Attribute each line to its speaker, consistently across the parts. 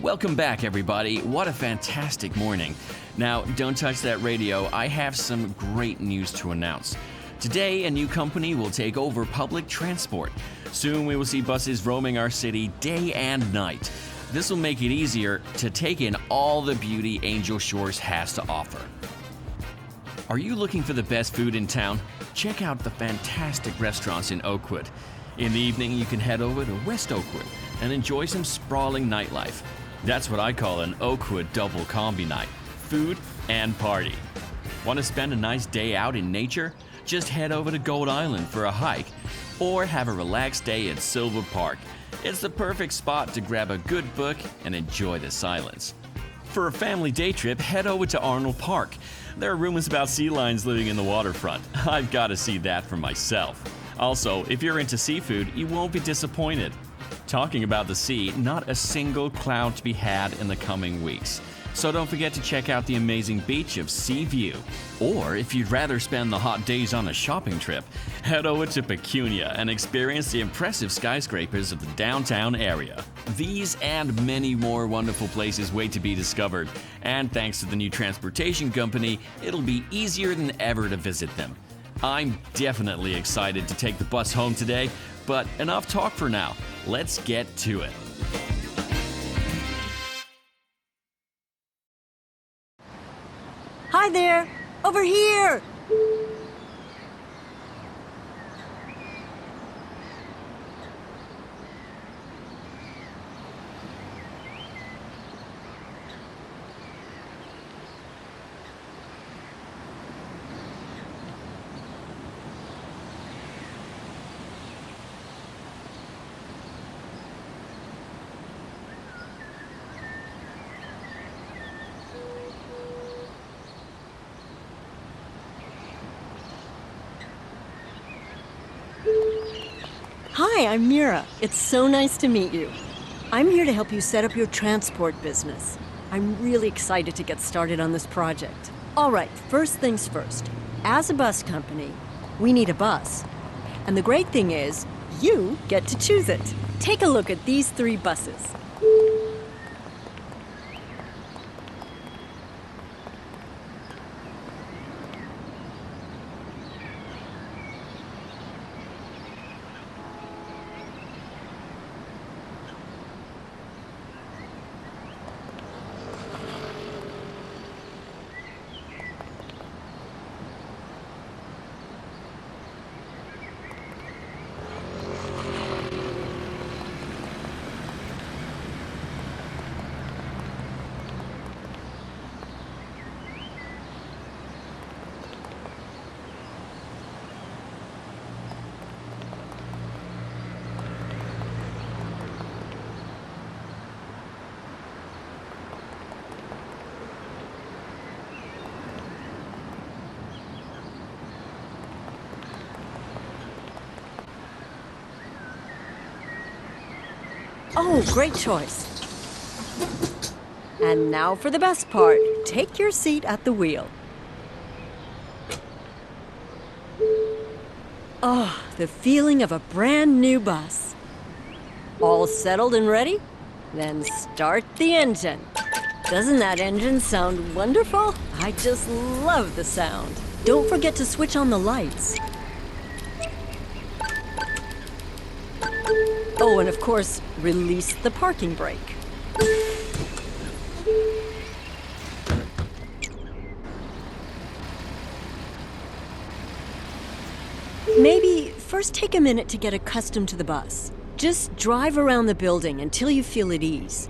Speaker 1: Welcome back, everybody. What a fantastic morning. Now, don't touch that radio. I have some great news to announce. Today, a new company will take over public transport. Soon, we will see buses roaming our city day and night. This will make it easier to take in all the beauty Angel Shores has to offer. Are you looking for the best food in town? Check out the fantastic restaurants in Oakwood. In the evening, you can head over to West Oakwood and enjoy some sprawling nightlife. That's what I call an Oakwood double combi night. Food and party. Want to spend a nice day out in nature? Just head over to Gold Island for a hike or have a relaxed day at Silver Park. It's the perfect spot to grab a good book and enjoy the silence. For a family day trip, head over to Arnold Park. There are rumors about sea lions living in the waterfront. I've got to see that for myself. Also, if you're into seafood, you won't be disappointed. Talking about the sea, not a single cloud to be had in the coming weeks. So don't forget to check out the amazing beach of Seaview. Or if you'd rather spend the hot days on a shopping trip, head over to Pecunia and experience the impressive skyscrapers of the downtown area. These and many more wonderful places wait to be discovered. And thanks to the new transportation company, it'll be easier than ever to visit them. I'm definitely excited to take the bus home today, but enough talk for now. Let's get to it.
Speaker 2: Hi there! Over here! Hi, I'm Mira. It's so nice to meet you. I'm here to help you set up your transport business. I'm really excited to get started on this project. All right, first things first. As a bus company, we need a bus. And the great thing is, you get to choose it. Take a look at these 3 buses. Oh, great choice. And now for the best part. Take your seat at the wheel. Oh, the feeling of a brand new bus. All settled and ready? Then start the engine. Doesn't that engine sound wonderful? I just love the sound. Don't forget to switch on the lights. Oh, and of course, release the parking brake. Maybe first take a minute to get accustomed to the bus. Just drive around the building until you feel at ease.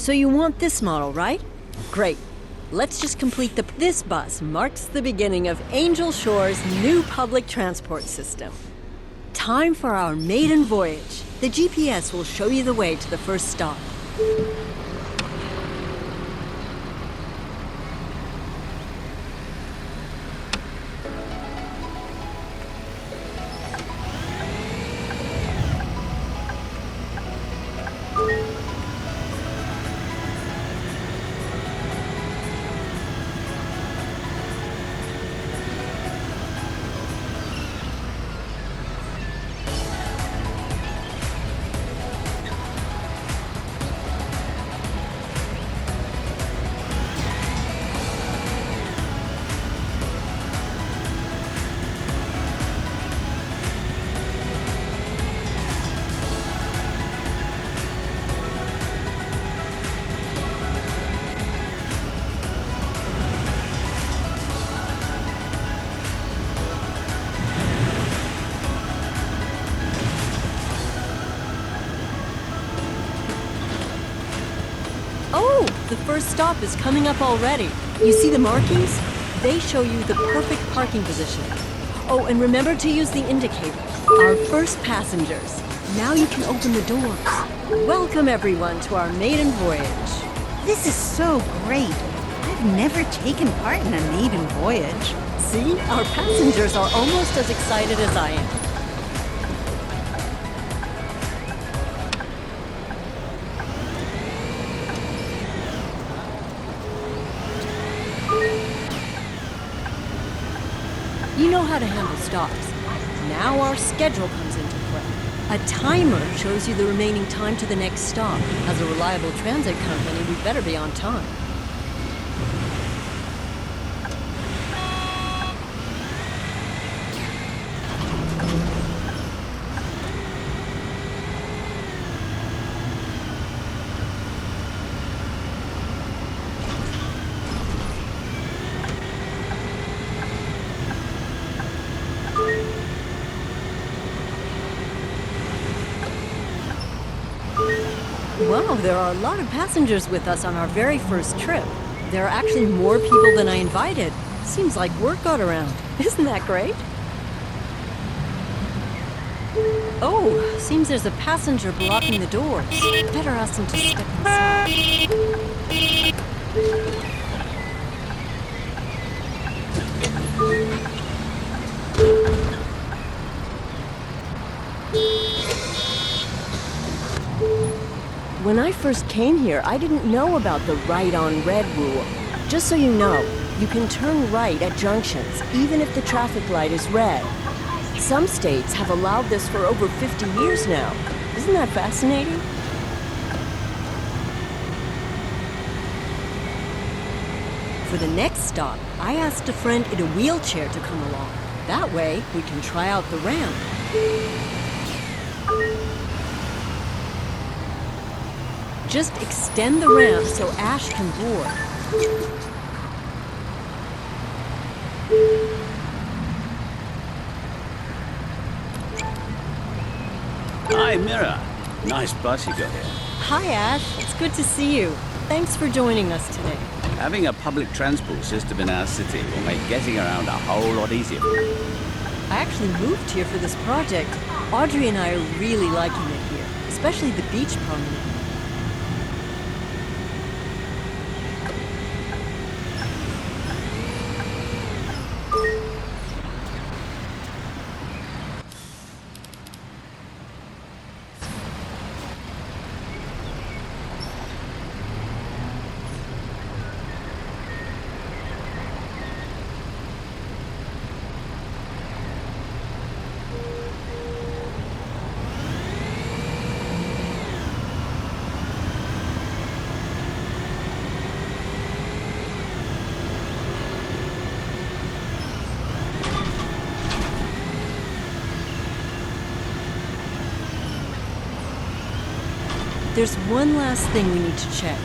Speaker 2: So you want this model, right? Great. Let's just complete This bus marks the beginning of Angel Shore's new public transport system. Time for our maiden voyage. The GPS will show you the way to the first stop. Oh, the first stop is coming up already. You see the markings? They show you the perfect parking position. Oh, and remember to use the indicator. Our first passengers. Now you can open the doors. Welcome everyone to our maiden voyage.
Speaker 3: This is so great. I've never taken part in a maiden voyage.
Speaker 2: See, our passengers are almost as excited as I am. You know how to handle stops. Now our schedule comes into play. A timer shows you the remaining time to the next stop. As a reliable transit company, we better be on time. Wow, there are a lot of passengers with us on our very first trip. There are actually more people than I invited. Seems like word got around. Isn't that great? Oh, seems there's a passenger blocking the doors. Better ask him to step inside. When I first came here, I didn't know about the right on red rule. Just so you know, you can turn right at junctions, even if the traffic light is red. Some states have allowed this for over 50 years now. Isn't that fascinating? For the next stop, I asked a friend in a wheelchair to come along. That way, we can try out the ramp. Just extend the ramp so Ash can board.
Speaker 4: Hi, Mira. Nice bus you got here.
Speaker 2: Hi, Ash. It's good to see you. Thanks for joining us today.
Speaker 4: Having a public transport system in our city will make getting around a whole lot easier.
Speaker 2: I actually moved here for this project. Audrey and I are really liking it here, especially the beach promenade. There's one last thing we need to check.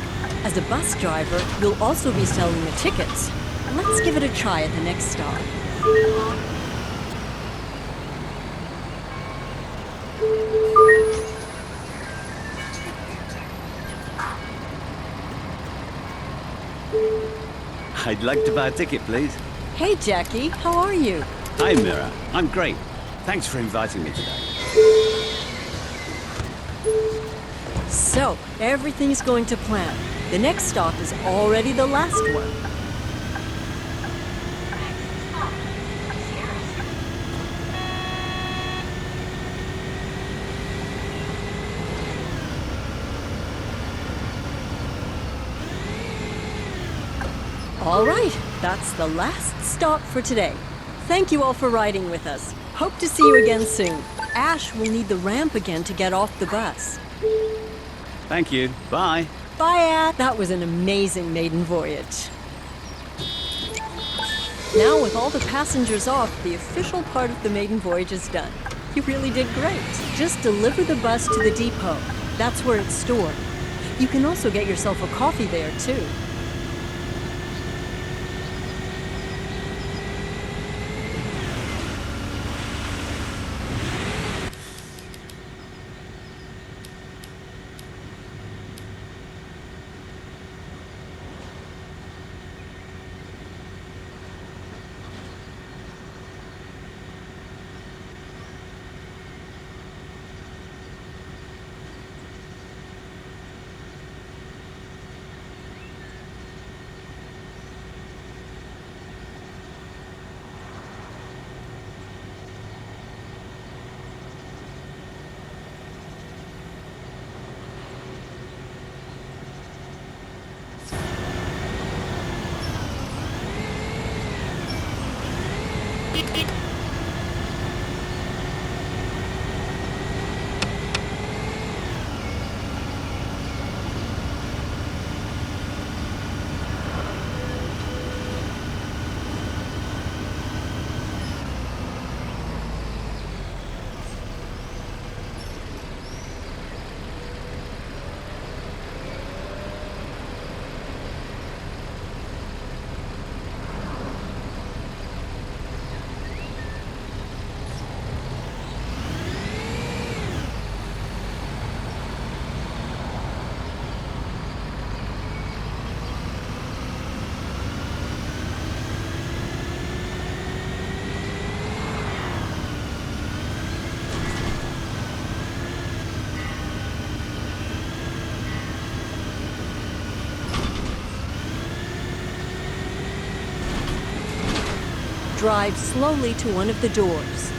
Speaker 2: As a bus driver, you'll also be selling the tickets. Let's give it a try at the next stop.
Speaker 4: I'd like to buy a ticket, please.
Speaker 2: Hey, Jackie, how are you?
Speaker 4: Hi, Mira. I'm great. Thanks for inviting me today.
Speaker 2: So, everything's going to plan. The next stop is already the last one. All right, that's the last stop for today. Thank you all for riding with us. Hope to see you again soon. Ash will need the ramp again to get off the bus.
Speaker 4: Thank you. Bye.
Speaker 2: Bye, Ash. That was an amazing maiden voyage. Now, with all the passengers off, the official part of the maiden voyage is done. You really did great. Just deliver the bus to the depot. That's where it's stored. You can also get yourself a coffee there, too. Drive slowly to one of the doors.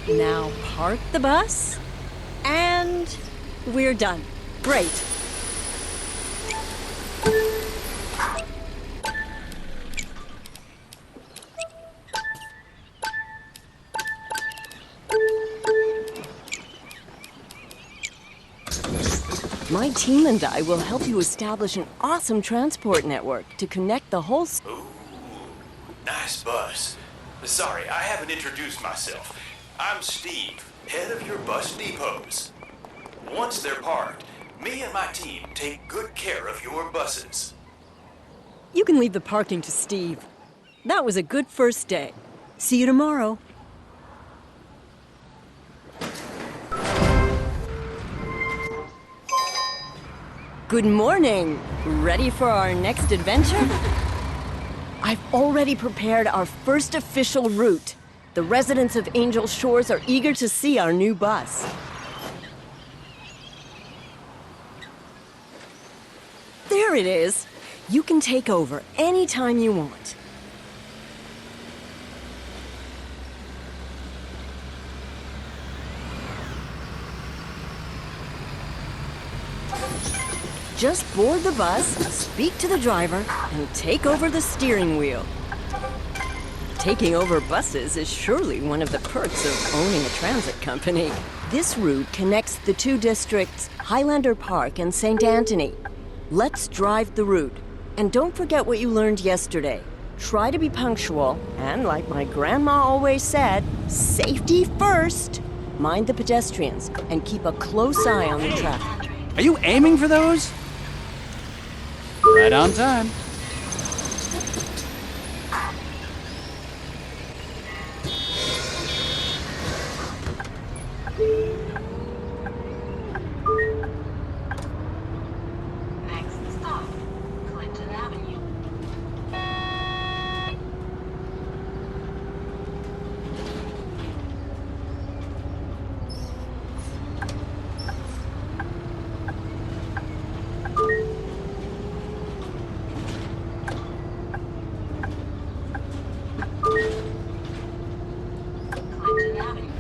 Speaker 2: Now park the bus, and we're done. Great. My team and I will help you establish an awesome transport network to connect the whole...
Speaker 5: Ooh, nice bus. Sorry, I haven't introduced myself. I'm Steve, head of your bus depots. Once they're parked, me and my team take good care of your buses.
Speaker 2: You can leave the parking to Steve. That was a good first day. See you tomorrow. Good morning. Ready for our next adventure? I've already prepared our first official route. The residents of Angel Shores are eager to see our new bus. There it is. You can take over anytime you want. Just board the bus, speak to the driver, and take over the steering wheel. Taking over buses is surely one of the perks of owning a transit company. This route connects the two districts, Highlander Park and St. Anthony. Let's drive the route. And don't forget what you learned yesterday. Try to be punctual, and like my grandma always said, safety first. Mind the pedestrians, and keep a close eye on the traffic.
Speaker 4: Are you aiming for those? Right on time.
Speaker 6: Next stop, Clinton Avenue. Clinton Avenue.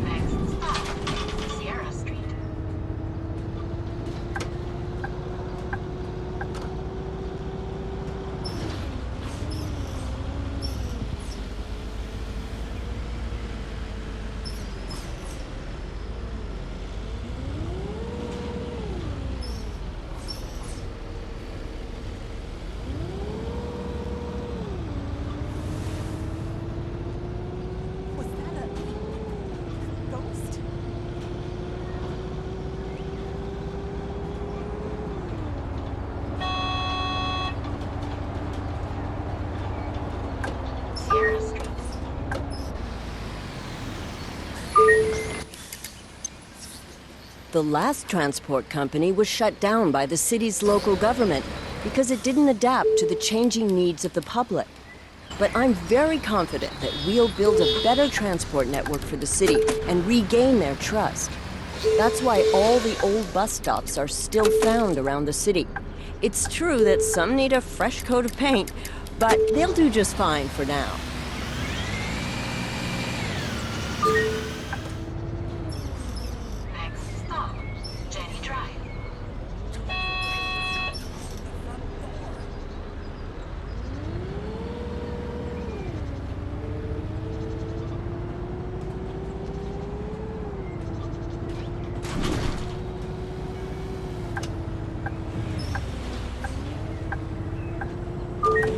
Speaker 6: Next stop, Sierra Street.
Speaker 3: Was that a ghost?
Speaker 6: Sierra Street.
Speaker 2: The last transport company was shut down by the city's local government because it didn't adapt to the changing needs of the public. But I'm very confident that we'll build a better transport network for the city and regain their trust. That's why all the old bus stops are still found around the city. It's true that some need a fresh coat of paint, but they'll do just fine for now.
Speaker 6: Next stop, Jenny Drive.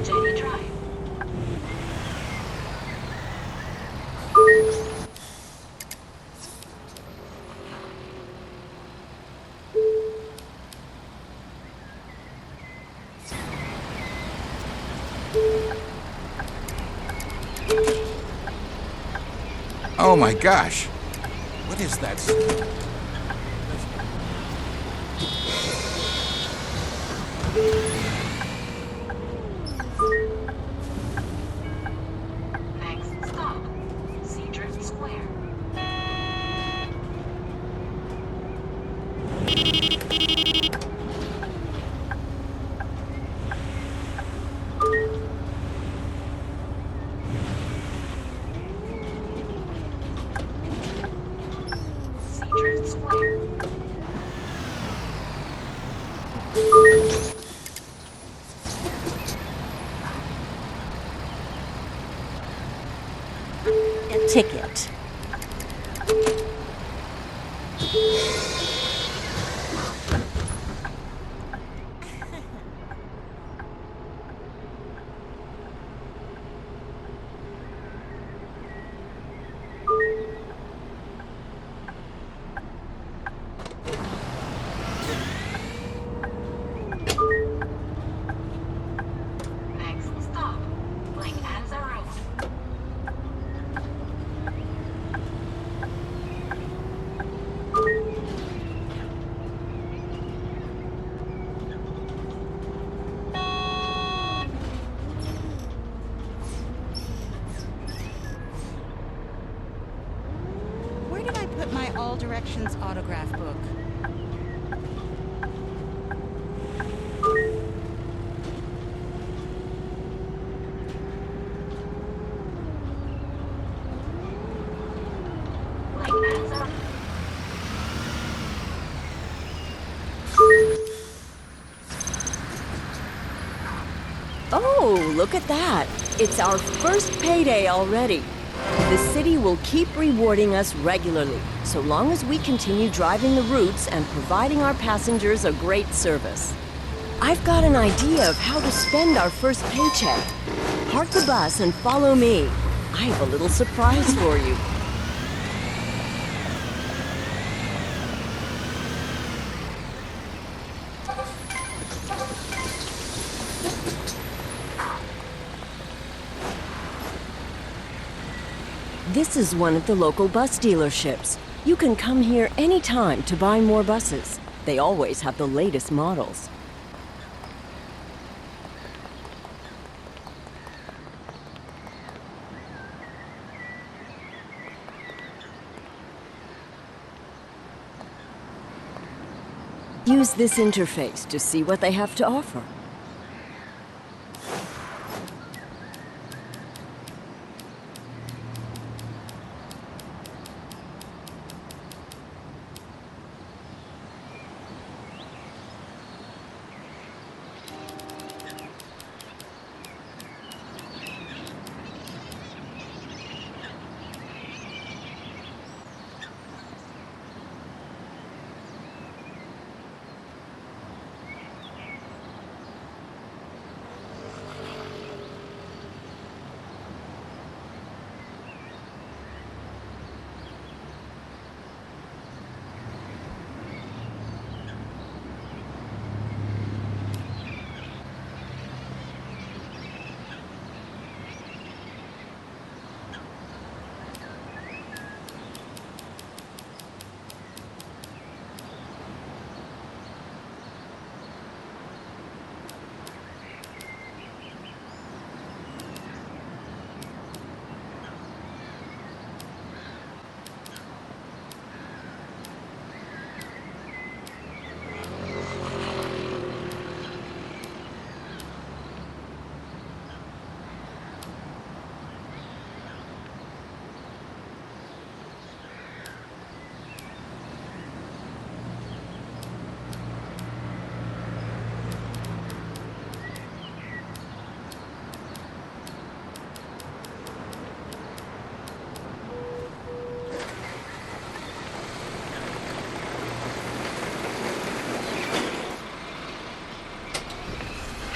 Speaker 6: Jenny Drive.
Speaker 7: Oh my gosh! What is that?
Speaker 6: Next stop, Seadrift Square. Seadrift Square.
Speaker 2: A ticket.
Speaker 6: Next stop, Lake Anza Road.
Speaker 3: Where did I put my All Directions autograph book?
Speaker 2: Whoa, look at that. It's our first payday already. The city will keep rewarding us regularly, so long as we continue driving the routes and providing our passengers a great service. I've got an idea of how to spend our first paycheck. Park the bus and follow me. I have a little surprise for you. This is one of the local bus dealerships. You can come here anytime to buy more buses. They always have the latest models. Use this interface to see what they have to offer.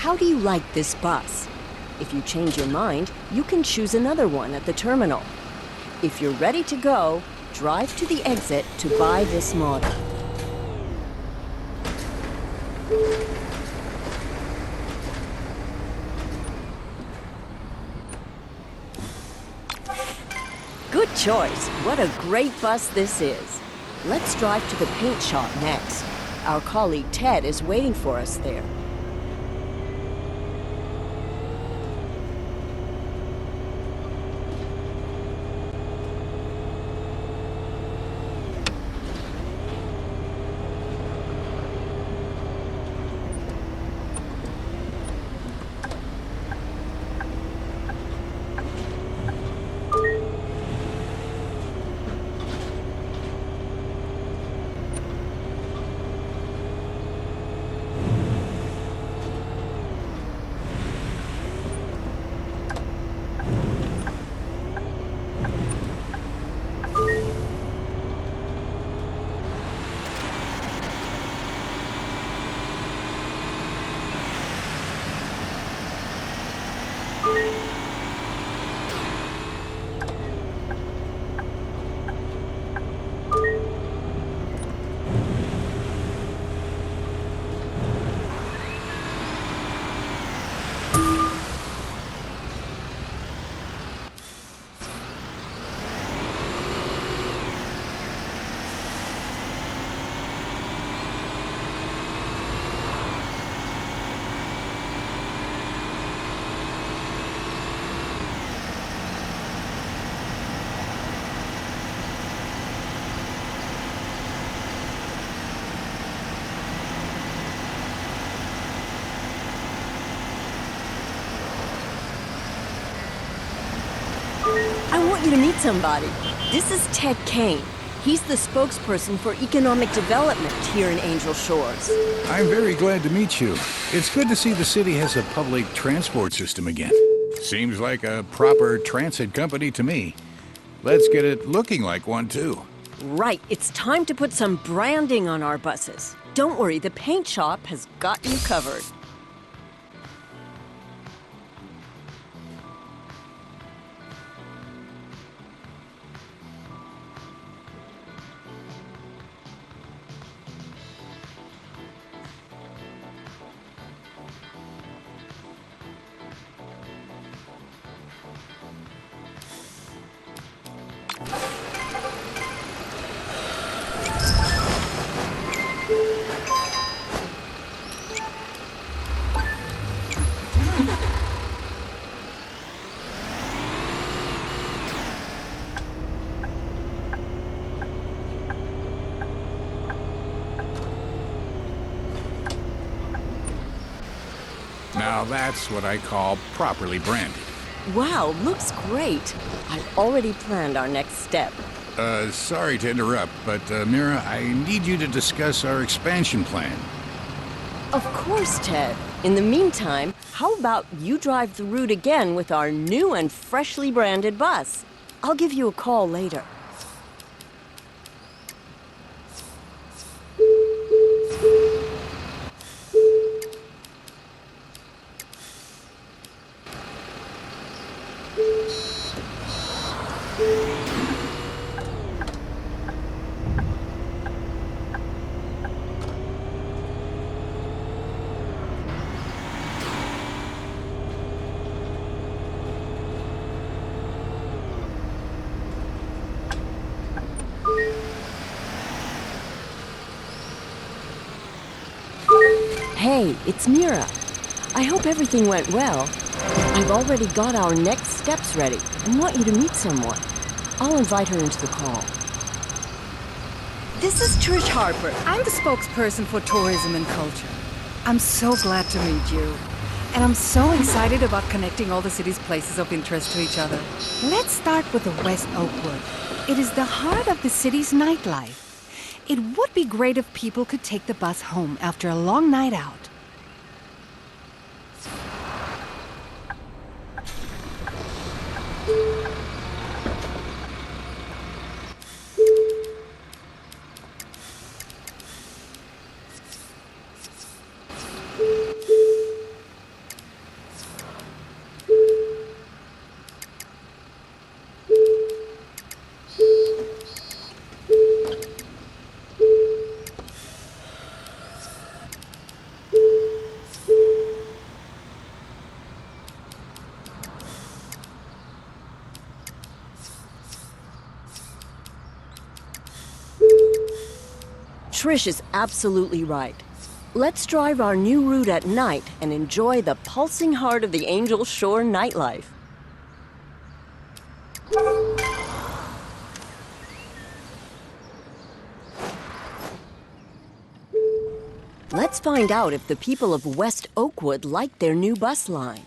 Speaker 2: How do you like this bus? If you change your mind, you can choose another one at the terminal. If you're ready to go, drive to the exit to buy this model. Good choice. What a great bus this is. Let's drive to the paint shop next. Our colleague Ted is waiting for us there. I want you to meet somebody. This is Ted Kane. He's the spokesperson for economic development here in Angel Shores.
Speaker 7: I'm very glad to meet you. It's good to see the city has a public transport system again. Seems like a proper transit company to me. Let's get it looking like one, too.
Speaker 2: Right, it's time to put some branding on our buses. Don't worry, the paint shop has got you covered.
Speaker 7: Now that's what I call properly branded.
Speaker 2: Wow, looks great. I've already planned our next step.
Speaker 7: Sorry to interrupt, but Mira, I need you to discuss our expansion plan.
Speaker 2: Of course, Ted. In the meantime, how about you drive the route again with our new and freshly branded bus? I'll give you a call later. Hey, it's Mira. I hope everything went well. I've already got our next steps ready and want you to meet someone. I'll invite her into the call. This is Trish Harper.
Speaker 3: I'm the spokesperson for tourism and culture. I'm so glad to meet you. And I'm so excited about connecting all the city's places of interest to each other. Let's start with the West Oakwood. It is the heart of the city's nightlife. It would be great if people could take the bus home after a long night out.
Speaker 2: Trish is absolutely right. Let's drive our new route at night and enjoy the pulsing heart of the Angel Shore nightlife. Let's find out if the people of West Oakwood like their new bus line.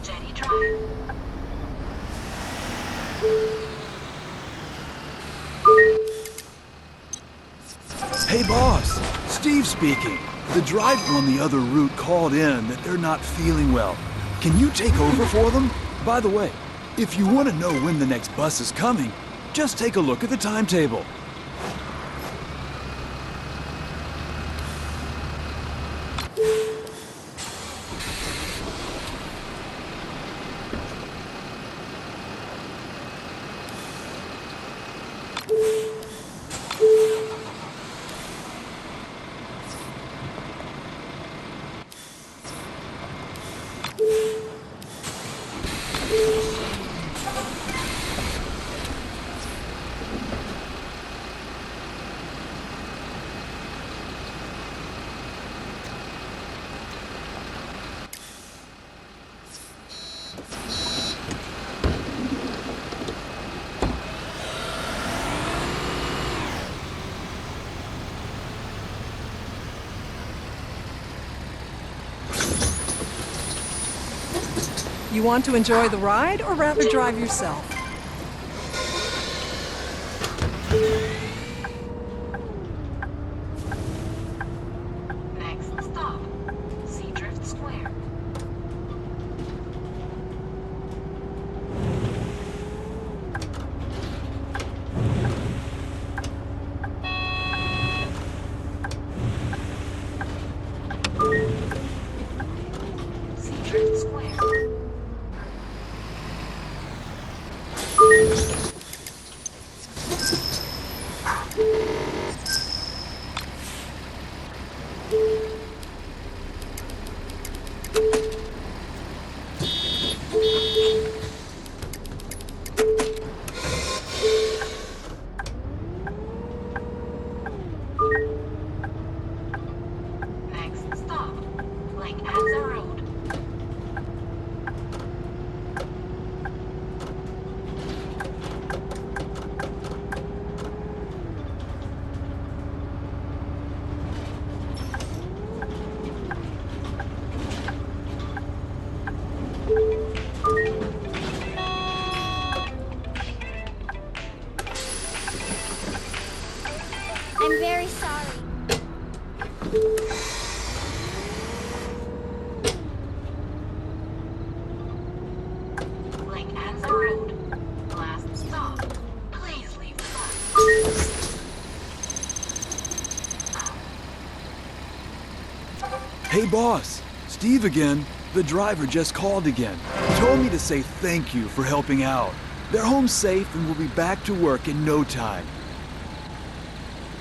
Speaker 6: Jenny Drive.
Speaker 8: Hey, boss. Steve speaking. The driver on the other route called in that they're not feeling well. Can you take over for them? By the way, if you want to know when the next bus is coming, just take a look at the timetable.
Speaker 3: You want to enjoy the ride or rather drive yourself?
Speaker 6: Next stop, Seadrift Square. Seadrift Square. Next stop, Lake Anza Road.
Speaker 9: I'm very sorry.
Speaker 6: Lake Anza Road. Last stop. Please leave the bus.
Speaker 8: Hey, boss. Steve again. The driver just called again. He told me to say thank you for helping out. They're home safe and will be back to work in no time.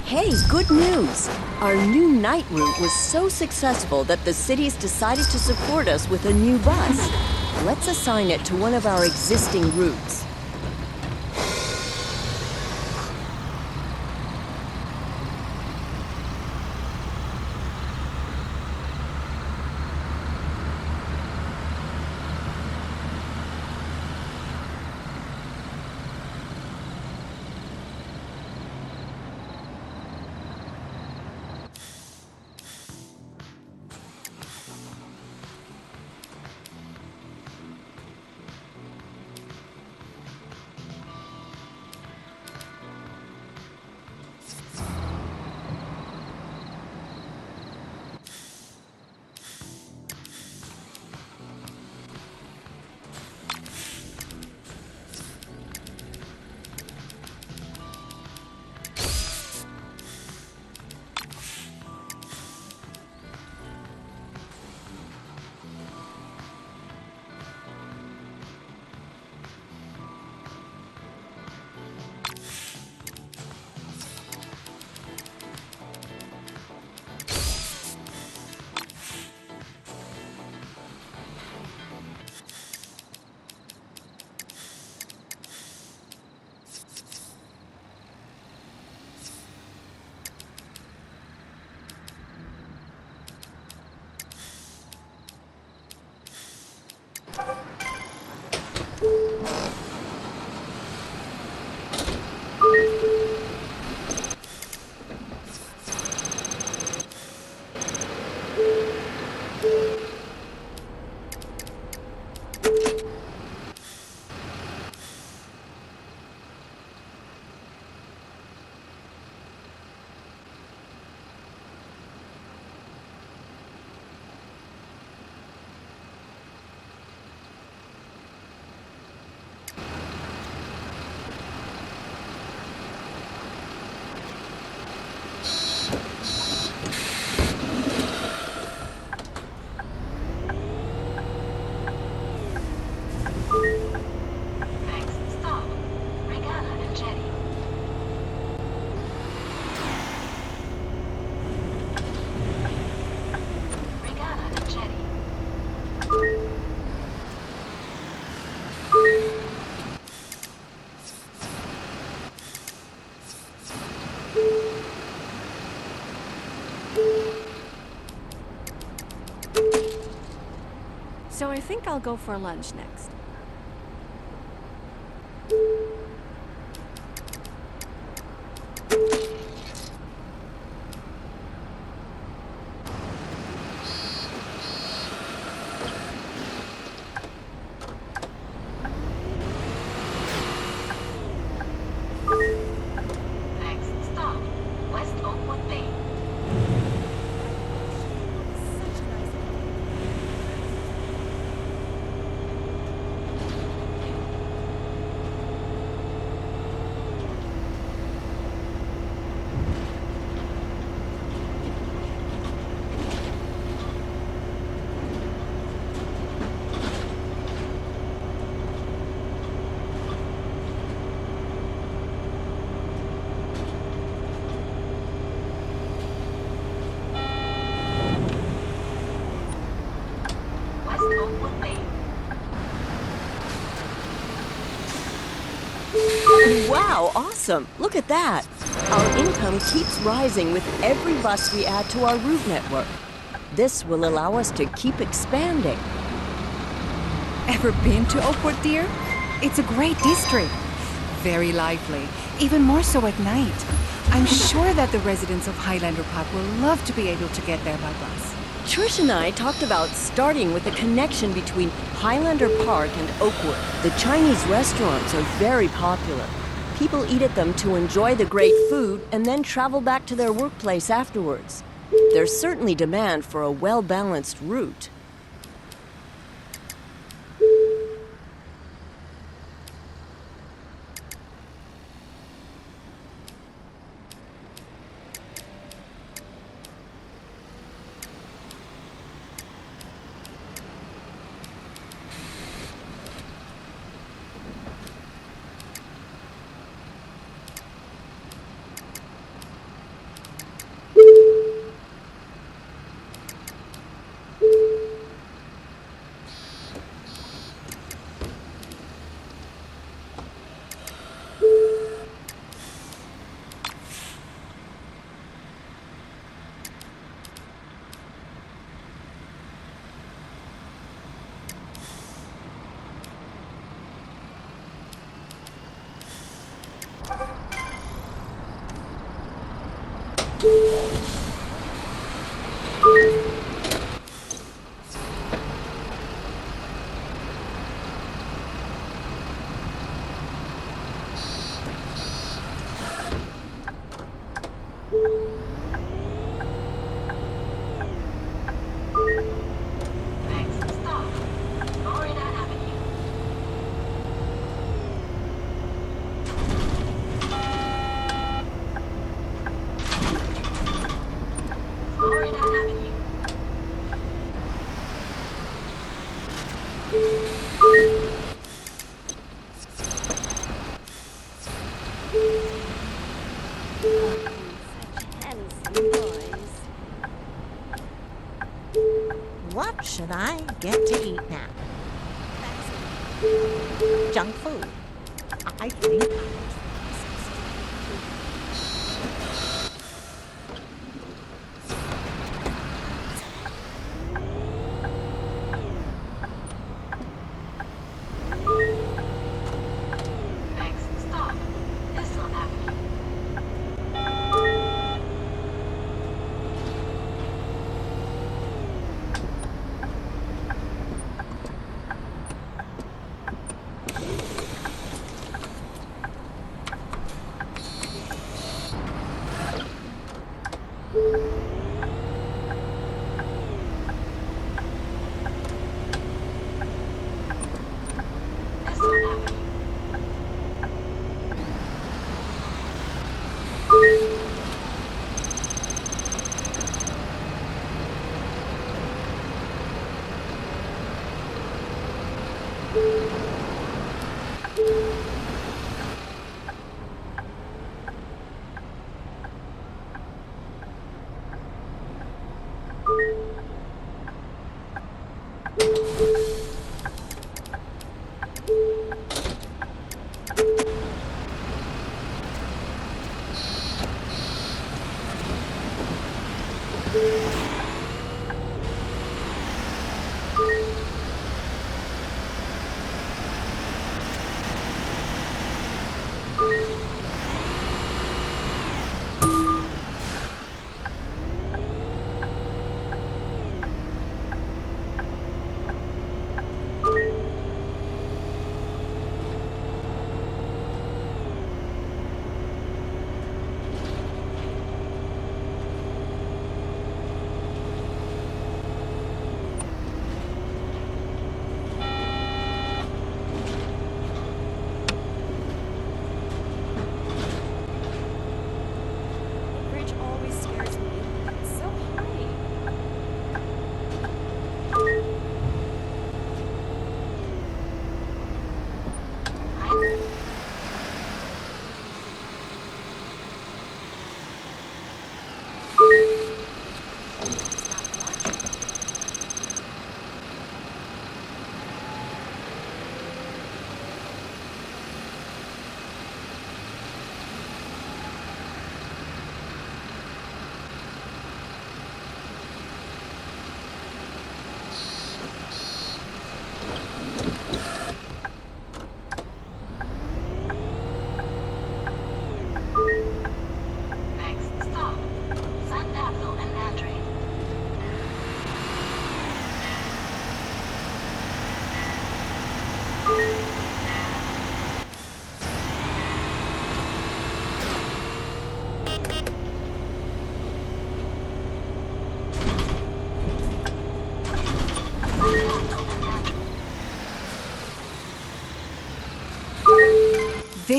Speaker 2: Hey, good news! Our new night route was so successful that the city's decided to support us with a new bus. Let's assign it to one of our existing routes.
Speaker 9: think I'll go for lunch next.
Speaker 6: Next stop, West Oakwood Bay. West Oakwood Bay.
Speaker 2: Wow, awesome! Look at that! Our income keeps rising with every bus we add to our route network. This will allow us to keep expanding.
Speaker 3: Ever been to Oakwood, dear? It's a great district. Very lively, even more so at night. I'm sure that the residents of Highlander Park will love to be able to get there by bus.
Speaker 2: Trish and I talked about starting with a connection between Highlander Park and Oakwood. The Chinese restaurants are very popular. People eat at them to enjoy the great food and then travel back to their workplace afterwards. There's certainly demand for a well-balanced route.
Speaker 6: Next stop, Florida Avenue. Florida Avenue.
Speaker 10: What should I get to eat now? Junk food. I think
Speaker 6: Next stop, Thistle Avenue. Thistle Avenue.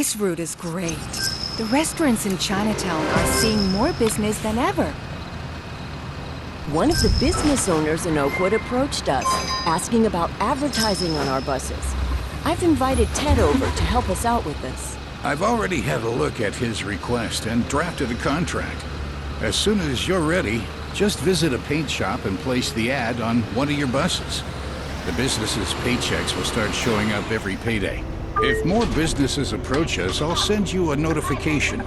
Speaker 3: This route is great. The restaurants in Chinatown are seeing more business than ever.
Speaker 2: One of the business owners in Oakwood approached us, asking about advertising on our buses. I've invited Ted over to help us out with this.
Speaker 7: I've already had a look at his request and drafted a contract. As soon as you're ready, just visit a paint shop and place the ad on one of your buses. The business's paychecks will start showing up every payday. If more businesses approach us, I'll send you a notification.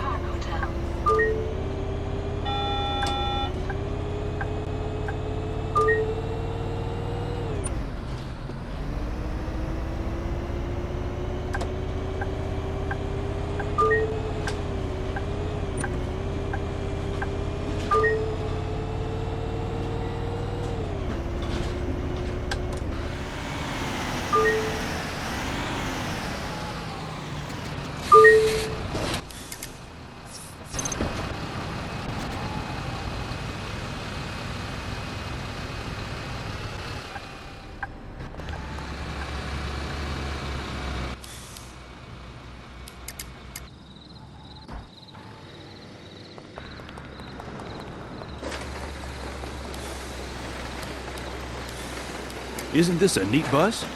Speaker 8: Isn't this a neat bus?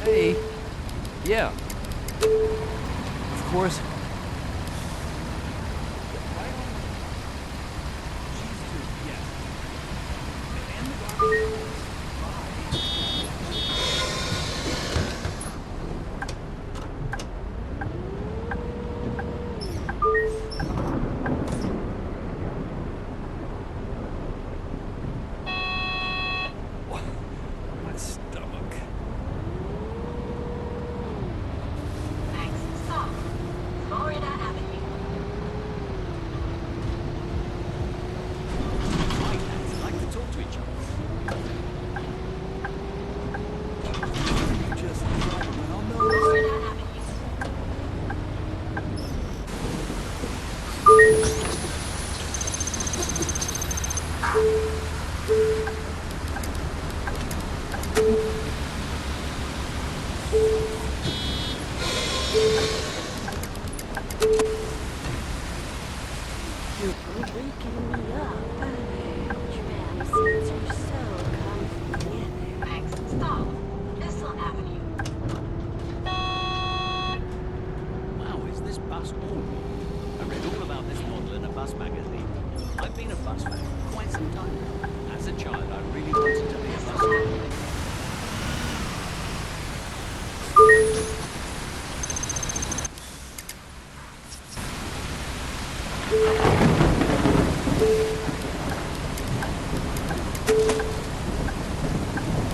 Speaker 9: Hey. Yeah. Of course. My stomach.
Speaker 6: Next stop, Florida Avenue.
Speaker 9: I like to talk to each other.
Speaker 8: You just drive around those?
Speaker 6: Florida Avenue.
Speaker 2: You're waking me up. Travis, you're so comfy.
Speaker 9: bus magazine. I've been a bus fan for quite some time. As a child, I really wanted to be a bus driver.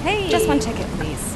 Speaker 3: Hey!
Speaker 11: Just one ticket, please.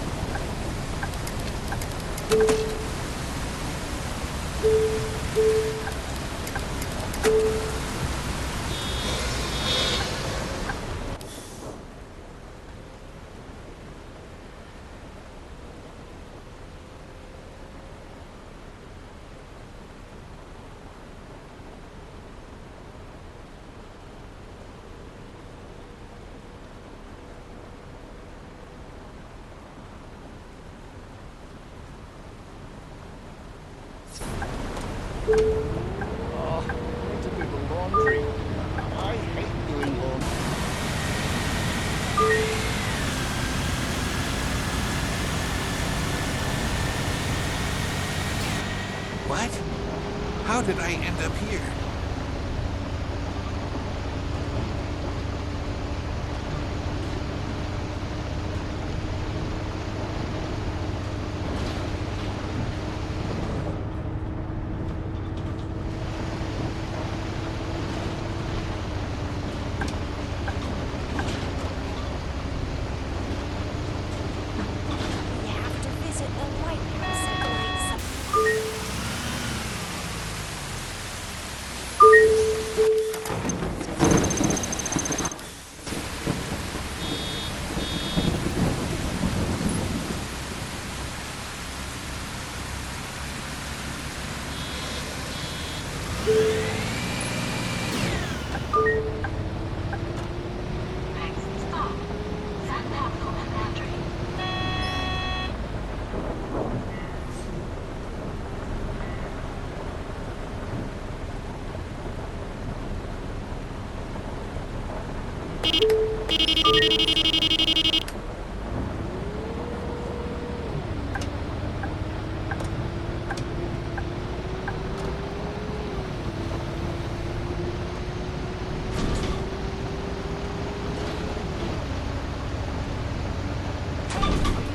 Speaker 7: What? How did I end up here?
Speaker 10: We have to visit the White House and light some.
Speaker 6: Next stop, San Pablo Elementary.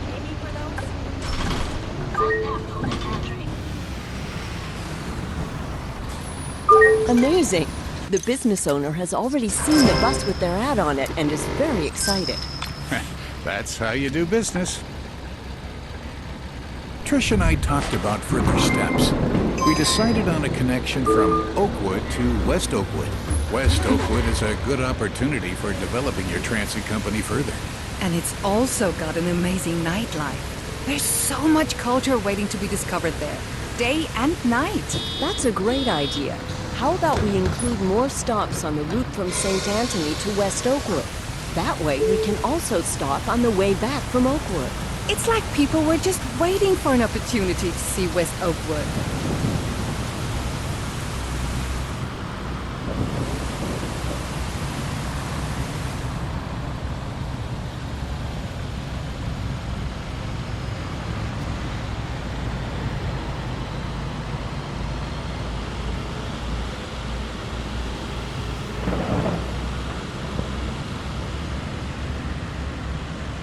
Speaker 10: Maybe for those.
Speaker 6: San Pablo Elementary.
Speaker 2: Amazing! The business owner has already seen the bus with their ad on it and is very excited.
Speaker 7: That's how you do business. Trish and I talked about further steps. We decided on a connection from Oakwood to West Oakwood. West Oakwood is a good opportunity for developing your transit company further.
Speaker 3: And it's also got an amazing nightlife. There's so much culture waiting to be discovered there, day and night.
Speaker 2: That's a great idea. How about we include more stops on the route from St. Anthony to West Oakwood? That way we can also stop on the way back from Oakwood.
Speaker 3: It's like people were just waiting for an opportunity to see West Oakwood.